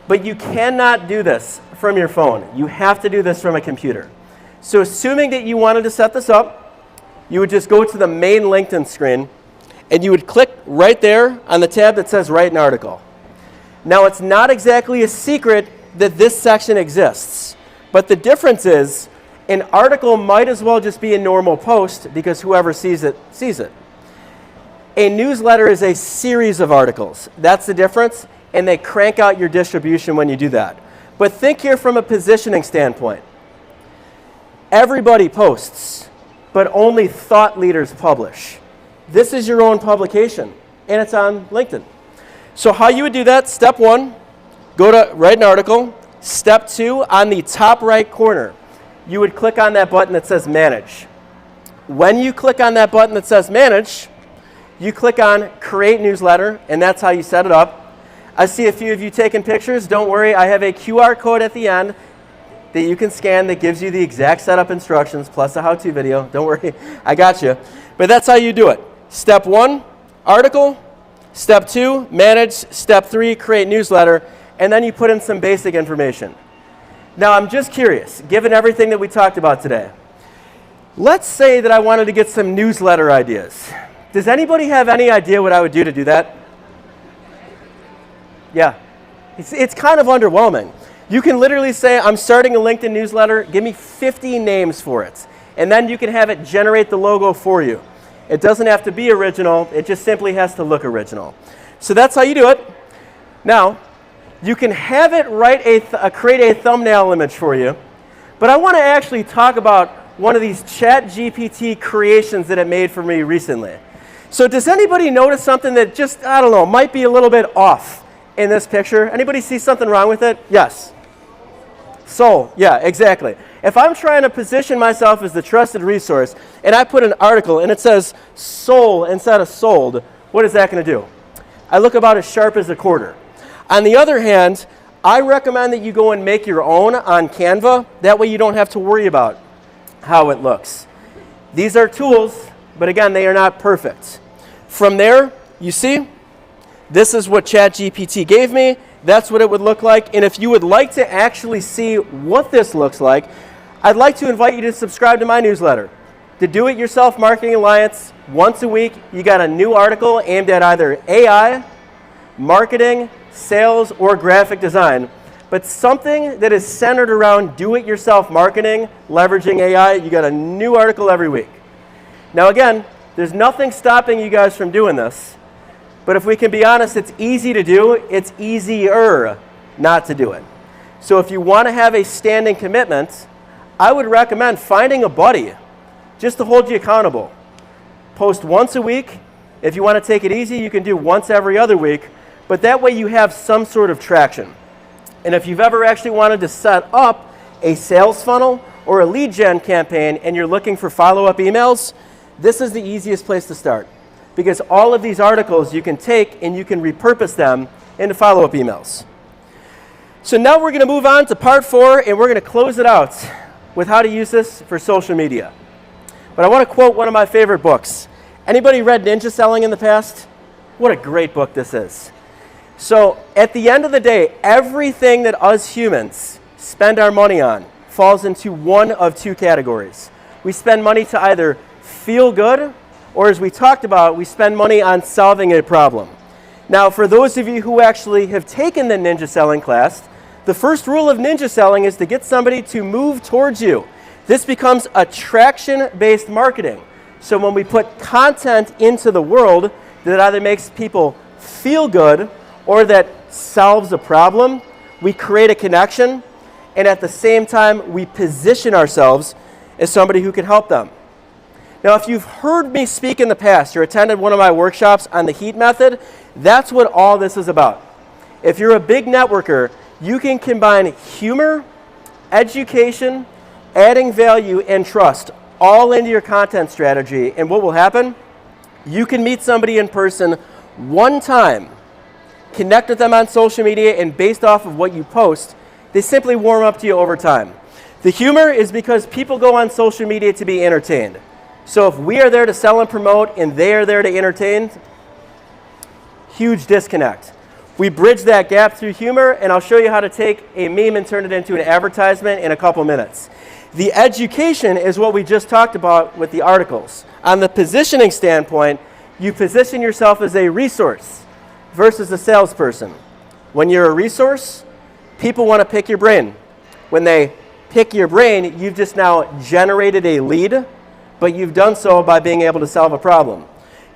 but you cannot do this from your phone. You have to do this from a computer. So assuming that you wanted to set this up, you would just go to the main LinkedIn screen and you would click right there on the tab that says Write an Article. Now, it's not exactly a secret that this section exists, but the difference is an article might as well just be a normal post because whoever sees it, sees it. A newsletter is a series of articles. That's the difference, and they crank out your distribution when you do that. But think here from a positioning standpoint. Everybody posts, but only thought leaders publish. This is your own publication, and it's on LinkedIn. So how you would do that, step one, go to Write an Article. Step two, on the top right corner, you would click on that button that says Manage. When you click on that button that says Manage, you click on Create Newsletter, and that's how you set it up. I see a few of you taking pictures. Don't worry, I have a QR code at the end that you can scan that gives you the exact setup instructions plus a how-to video. Don't worry, I got you. But that's how you do it. Step one, article. Step two, manage. Step three, create newsletter. And then you put in some basic information. Now, I'm just curious, given everything that we talked about today, let's say that I wanted to get some newsletter ideas. Does anybody have any idea what I would do to do that? Yeah, it's kind of underwhelming. You can literally say, I'm starting a LinkedIn newsletter, give me 50 names for it. And then you can have it generate the logo for you. It doesn't have to be original, it just simply has to look original. So that's how you do it. Now, you can have it create a thumbnail image for you, but I want to actually talk about one of these ChatGPT creations that it made for me recently. So does anybody notice something that just, I don't know, might be a little bit off in this picture? Anybody see something wrong with it? Yes. Soul, yeah, exactly. If I'm trying to position myself as the trusted resource and I put an article and it says soul instead of sold, what is that going to do? I look about as sharp as a quarter. On the other hand, I recommend that you go and make your own on Canva. That way you don't have to worry about how it looks. These are tools, but again, they are not perfect. From there, you see, this is what ChatGPT gave me. That's what it would look like. And if you would like to actually see what this looks like, I'd like to invite you to subscribe to my newsletter. The Do-It-Yourself Marketing Alliance, once a week, you got a new article aimed at either AI, marketing, sales, or graphic design. But something that is centered around do-it-yourself marketing, leveraging AI, you got a new article every week. Now again, there's nothing stopping you guys from doing this. But if we can be honest, it's easy to do. It's easier not to do it. So if you want to have a standing commitment, I would recommend finding a buddy just to hold you accountable. Post once a week. If you want to take it easy, you can do once every other week. But that way you have some sort of traction. And if you've ever actually wanted to set up a sales funnel or a lead gen campaign and you're looking for follow-up emails, this is the easiest place to start. Because all of these articles you can take and you can repurpose them into follow-up emails. So now we're going to move on to part 4, and we're going to close it out with how to use this for social media. But I want to quote one of my favorite books. Anybody read Ninja Selling in the past? What a great book this is. So at the end of the day, everything that us humans spend our money on falls into one of two categories. We spend money to either feel good, or as we talked about, we spend money on solving a problem. Now, for those of you who actually have taken the Ninja Selling class, the first rule of Ninja Selling is to get somebody to move towards you. This becomes attraction-based marketing. So when we put content into the world that either makes people feel good or that solves a problem, we create a connection, and at the same time, we position ourselves as somebody who can help them. Now, if you've heard me speak in the past or attended one of my workshops on the HEAT method, that's what all this is about. If you're a big networker, you can combine humor, education, adding value, and trust all into your content strategy. And what will happen? You can meet somebody in person one time, connect with them on social media, and based off of what you post, they simply warm up to you over time. The humor is because people go on social media to be entertained. So if we are there to sell and promote and they are there to entertain, huge disconnect. We bridge that gap through humor, and I'll show you how to take a meme and turn it into an advertisement in a couple minutes. The education is what we just talked about with the articles. On the positioning standpoint, you position yourself as a resource versus a salesperson. When you're a resource, people want to pick your brain. When they pick your brain, you've just now generated a lead, but you've done so by being able to solve a problem.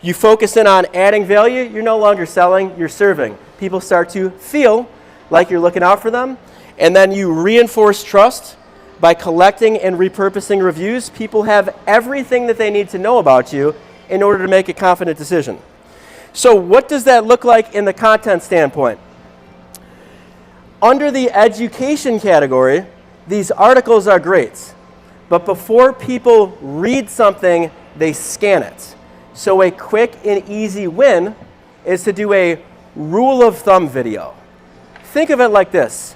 You focus in on adding value, you're no longer selling, you're serving. People start to feel like you're looking out for them, and then you reinforce trust by collecting and repurposing reviews. People have everything that they need to know about you in order to make a confident decision. So what does that look like in the content standpoint? Under the education category, these articles are great. But before people read something, they scan it. So a quick and easy win is to do a rule of thumb video. Think of it like this.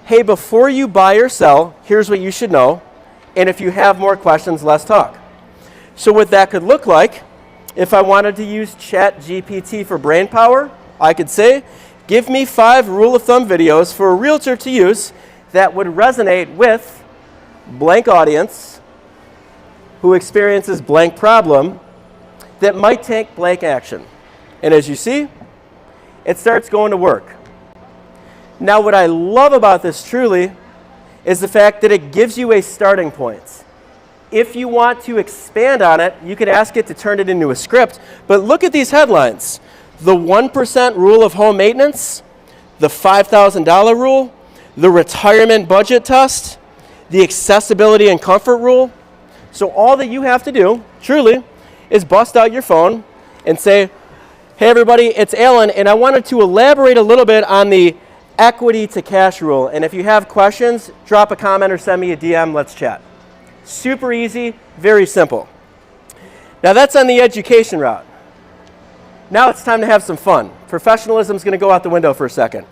Hey, before you buy or sell, here's what you should know. And if you have more questions, let's talk. So what that could look like, if I wanted to use ChatGPT for brain power, I could say, give me 5 rule of thumb videos for a realtor to use that would resonate with blank audience who experiences blank problem that might take blank action. And as you see, it starts going to work. Now, what I love about this truly is the fact that it gives you a starting point. If you want to expand on it, you can ask it to turn it into a script. But look at these headlines. The 1% rule of home maintenance, the $5,000 rule, the retirement budget test, the accessibility and comfort rule. So all that you have to do, truly, is bust out your phone and say, hey everybody, it's Alan, and I wanted to elaborate a little bit on the equity to cash rule. And if you have questions, drop a comment or send me a DM, let's chat. Super easy, very simple. Now that's on the education route. Now it's time to have some fun. Professionalism is going to go out the window for a second.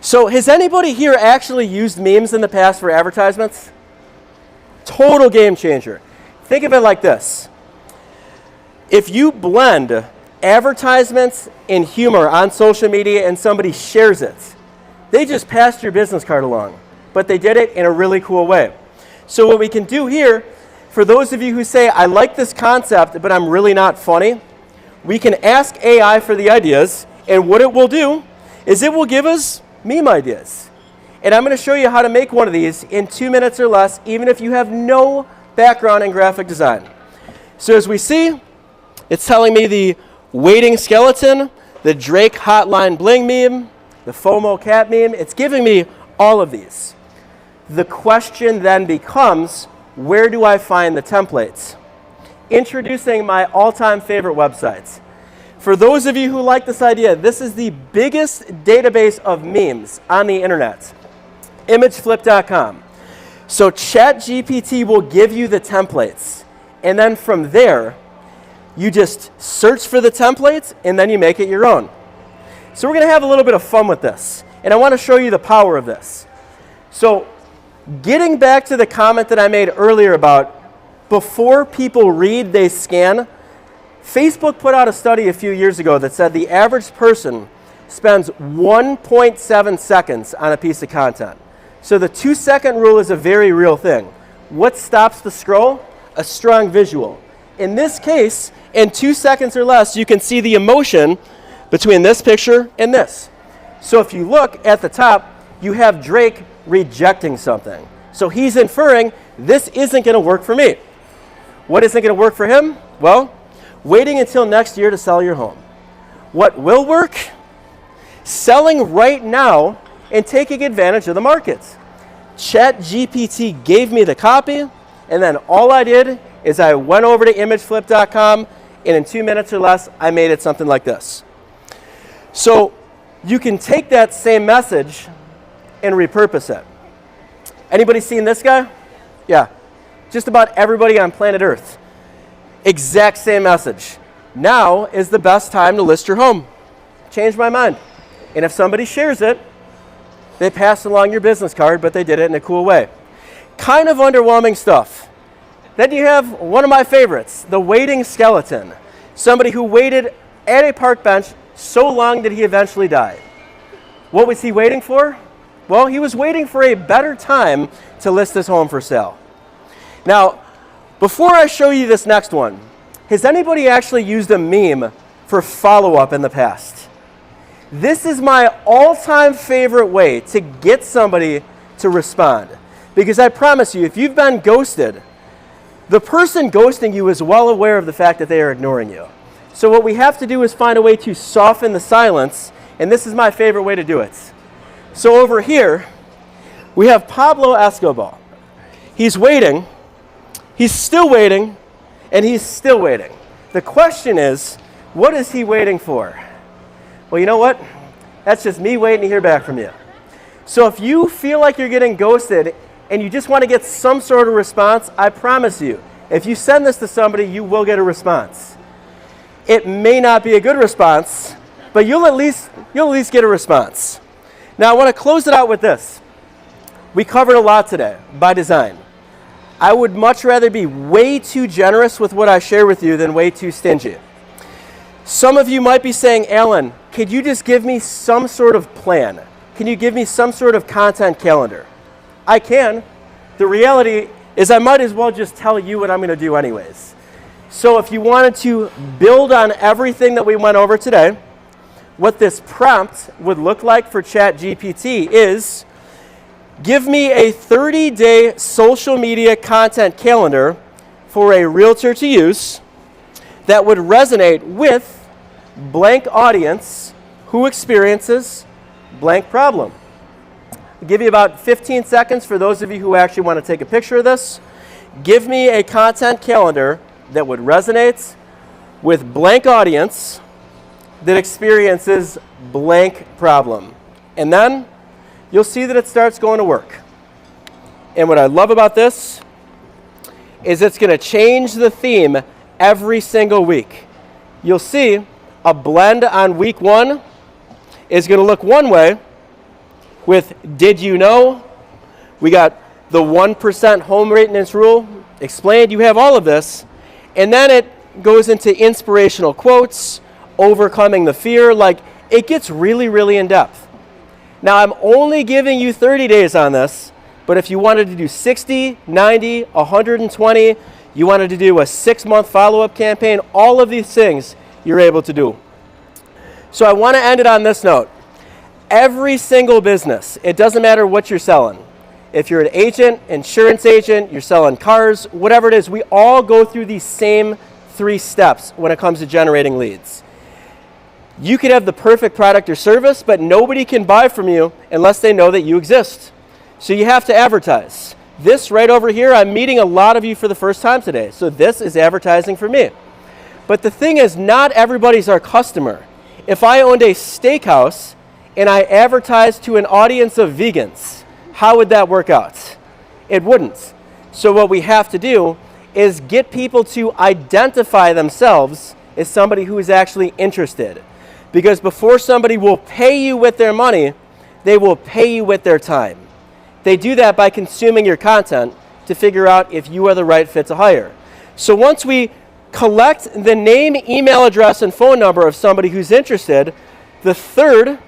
So has anybody here actually used memes in the past for advertisements? Total game changer. Think of it like this. If you blend advertisements and humor on social media and somebody shares it. They just passed your business card along, but they did it in a really cool way. So what we can do here, for those of you who say, I like this concept, but I'm really not funny, we can ask AI for the ideas, and what it will do is it will give us meme ideas. And I'm going to show you how to make one of these in 2 minutes or less, even if you have no background in graphic design. So as we see, it's telling me the waiting skeleton, the Drake hotline bling meme, the FOMO cat meme. It's giving me all of these. The question then becomes, where do I find the templates? Introducing my all-time favorite websites. For those of you who like this idea, this is the biggest database of memes on the internet. Imageflip.com. So ChatGPT will give you the templates, and then from there, you just search for the templates, and then you make it your own. So we're going to have a little bit of fun with this, and I want to show you the power of this. So getting back to the comment that I made earlier about before people read, they scan, Facebook put out a study a few years ago that said the average person spends 1.7 seconds on a piece of content. So the 2-second rule is a very real thing. What stops the scroll? A strong visual. In this case, in 2 seconds or less, you can see the emotion between this picture and this. So if you look at the top, you have Drake rejecting something. So he's inferring, this isn't going to work for me. What isn't going to work for him? Well, waiting until next year to sell your home. What will work? Selling right now and taking advantage of the markets. ChatGPT gave me the copy, and then all I did is I went over to imageflip.com, and in 2 minutes or less, I made it something like this. So you can take that same message and repurpose it. Anybody seen this guy? Yeah. Just about everybody on planet Earth. Exact same message. Now is the best time to list your home. Changed my mind. And if somebody shares it, they pass along your business card, but they did it in a cool way. Kind of underwhelming stuff. Then you have one of my favorites, the waiting skeleton. Somebody who waited at a park bench so long that he eventually died. What was he waiting for? Well, he was waiting for a better time to list his home for sale. Now, before I show you this next one, has anybody actually used a meme for follow-up in the past? This is my all-time favorite way to get somebody to respond. Because I promise you, if you've been ghosted, the person ghosting you is well aware of the fact that they are ignoring you. So what we have to do is find a way to soften the silence, and this is my favorite way to do it. So over here, we have Pablo Escobar. He's waiting, he's still waiting, and he's still waiting. The question is, what is he waiting for? Well, you know what? That's just me waiting to hear back from you. So if you feel like you're getting ghosted and you just want to get some sort of response, I promise you, if you send this to somebody, you will get a response. It may not be a good response, but you'll at least get a response. Now I want to close it out with this. We covered a lot today by design. I would much rather be way too generous with what I share with you than way too stingy. Some of you might be saying, Alan, could you just give me some sort of plan? Can you give me some sort of content calendar? I can. The reality is I might as well just tell you what I'm going to do anyways. So if you wanted to build on everything that we went over today, what this prompt would look like for ChatGPT is, give me a 30-day social media content calendar for a realtor to use that would resonate with blank audience who experiences blank problem. I'll give you about 15 seconds for those of you who actually want to take a picture of this. Give me a content calendar that would resonate with blank audience that experiences blank problem. And then you'll see that it starts going to work. And what I love about this is it's going to change the theme every single week. You'll see a blend on week 1 is going to look one way with did you know? We got the 1% home maintenance rule explained. You have all of this. And then it goes into inspirational quotes, overcoming the fear. Like, it gets really, really in depth. Now, I'm only giving you 30 days on this, but if you wanted to do 60, 90, 120, you wanted to do a 6-month follow-up campaign, all of these things you're able to do. So I want to end it on this note. Every single business, it doesn't matter what you're selling. If you're an agent, insurance agent, you're selling cars, whatever it is, we all go through these same 3 steps when it comes to generating leads. You could have the perfect product or service, but nobody can buy from you unless they know that you exist. So you have to advertise. This right over here, I'm meeting a lot of you for the first time today. So this is advertising for me. But the thing is, not everybody's our customer. If I owned a steakhouse and I advertised to an audience of vegans, how would that work out? It wouldn't. So what we have to do is get people to identify themselves as somebody who is actually interested. Because before somebody will pay you with their money, they will pay you with their time. They do that by consuming your content to figure out if you are the right fit to hire. So once we collect the name, email address, and phone number of somebody who's interested, the third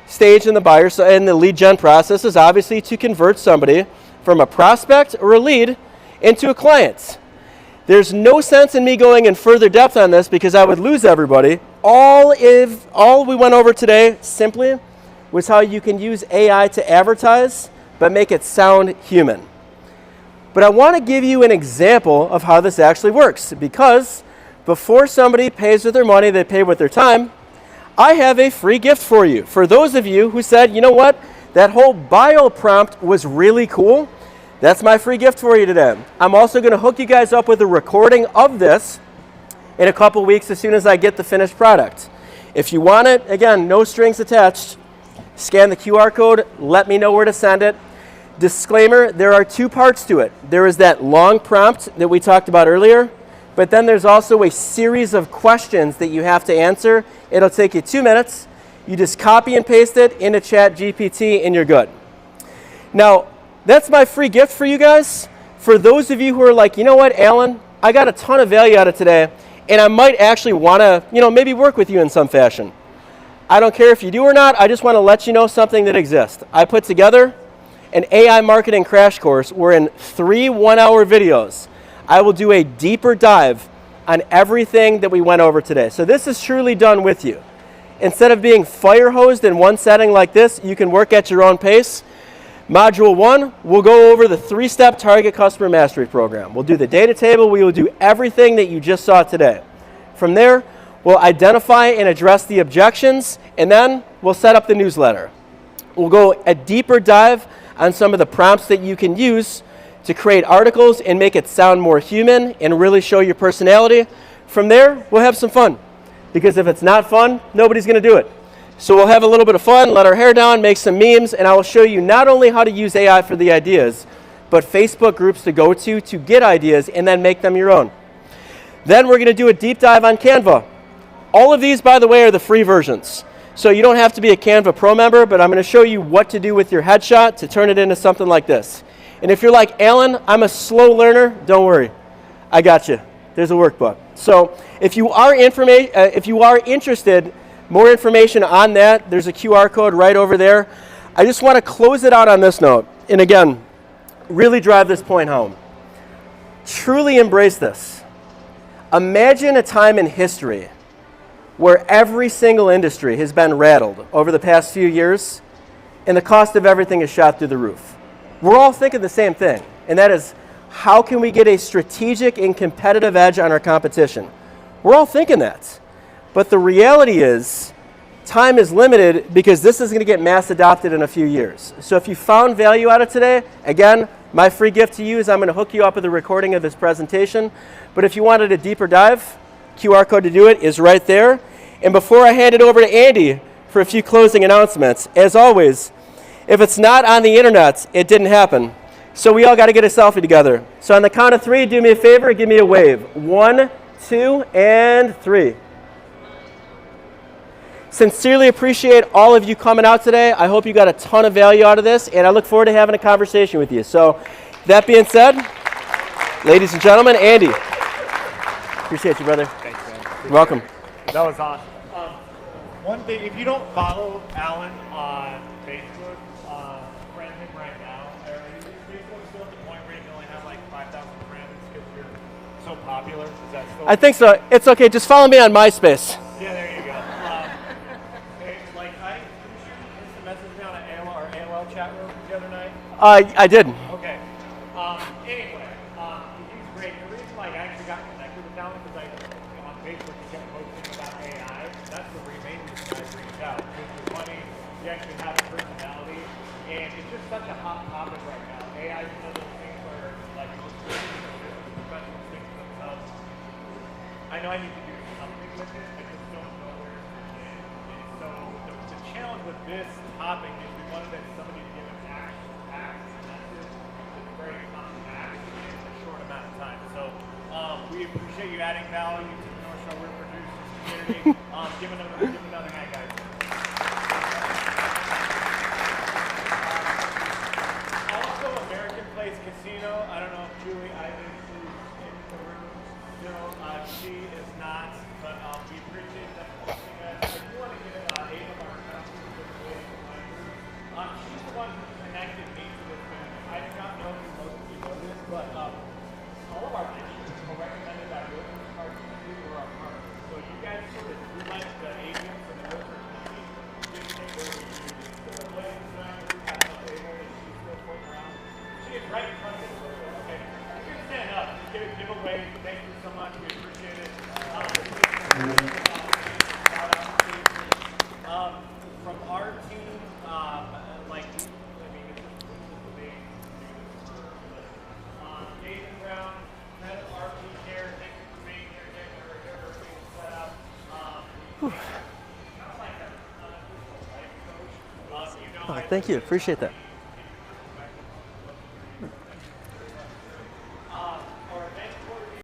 stage in the lead gen process is obviously to convert somebody from a prospect or a lead into a client. There's no sense in me going in further depth on this because I would lose everybody. All we went over today simply was how you can use AI to advertise but make it sound human. But I want to give you an example of how this actually works, because before somebody pays with their money, they pay with their time. I have a free gift for you. For those of you who said, you know what, that whole bio prompt was really cool, that's my free gift for you today. I'm also going to hook you guys up with a recording of this in a couple weeks as soon as I get the finished product. If you want it, again, no strings attached, scan the QR code, let me know where to send it. Disclaimer, there are 2 parts to it. There is that long prompt that we talked about earlier, but then there's also a series of questions that you have to answer. It'll take you 2 minutes. You just copy and paste it into ChatGPT and you're good. Now, that's my free gift for you guys. For those of you who are like, you know what, Alan, I got a ton of value out of today, and I might actually want to, maybe work with you in some fashion. I don't care if you do or not. I just want to let you know something that exists. I put together an AI marketing crash course where in 3 one-hour videos, I will do a deeper dive on everything that we went over today. So this is truly done with you. Instead of being fire hosed in one setting like this, you can work at your own pace. Module 1, we'll go over the 3-step target customer mastery program. We'll do the data table. We will do everything that you just saw today. From there, we'll identify and address the objections, and then we'll set up the newsletter. We'll go a deeper dive on some of the prompts that you can use to create articles and make it sound more human and really show your personality. From there, we'll have some fun. Because if it's not fun, nobody's going to do it. So we'll have a little bit of fun, let our hair down, make some memes, and I will show you not only how to use AI for the ideas, but Facebook groups to go to get ideas and then make them your own. Then we're going to do a deep dive on Canva. All of these, by the way, are the free versions. So you don't have to be a Canva Pro member, but I'm going to show you what to do with your headshot to turn it into something like this. And if you're like, Alan, I'm a slow learner, don't worry. I got you. There's a workbook. So if you are interested, more information on that, there's a QR code right over there. I just want to close it out on this note. And again, really drive this point home. Truly embrace this. Imagine a time in history where every single industry has been rattled over the past few years and the cost of everything is shot through the roof. We're all thinking the same thing, and that is, how can we get a strategic and competitive edge on our competition? We're all thinking that. But the reality is, time is limited because this is going to get mass adopted in a few years. So if you found value out of today, again, my free gift to you is I'm going to hook you up with a recording of this presentation. But if you wanted a deeper dive, QR code to do it is right there. And before I hand it over to Andy for a few closing announcements, as always, if it's not on the internet, it didn't happen. So we all got to get a selfie together. So on the count of 3, do me a favor, give me a wave. 1, 2, and 3. Sincerely appreciate all of you coming out today. I hope you got a ton of value out of this, and I look forward to having a conversation with you. So that being said, ladies and gentlemen, Andy. Appreciate you, brother. Thanks, man. You're welcome. That was awesome. One thing, if you don't follow Alan on Facebook, friend him right now. Is Facebook still at the point where you can only have like 5,000 friends because you're so popular? Is that still? I think so. It's okay. Just follow me on MySpace. Yeah, there you go. Like I instant messaged me on an AOL chat room the other night. I did. Okay. Anyway, he's great. The reason like I actually got connected with Alan because on Facebook he kept posting about AI. That's the main reason I reached out. Because you're funny, you actually have a personality, and it's just such a hot topic right now. AI is one of those things where like most professionals think to themselves, I know I need to do something with it. I just don't know where to begin. And so the challenge with this topic is we wanted somebody to give an action-packed message that's very compact in a short amount of time. So we appreciate you adding value to the North Shore Real Producers community. Give another hand, guys. Also, American Place Casino. I don't know if Julie Ivins is in the room. No, she is not, but we appreciate that. If you want to get eight of our customers with the she's the one who connected me to this business. I do not know if most of you know this, but all of our pictures are recommended by realtors, who are our partners. So you guys sort of, we like the agents and the realtor company, just take over you. The lady designer who has a table and she's still floating around. She is right in front of us. Okay. You can stand up, give a giveaway. Thank you so much. We appreciate it. From our team, like, I mean, this is the big news for Nathan Brown, head of RP Care, thank you for being here, getting everything set up. Kind of like an unofficial life coach. You know, Thank you. Appreciate that.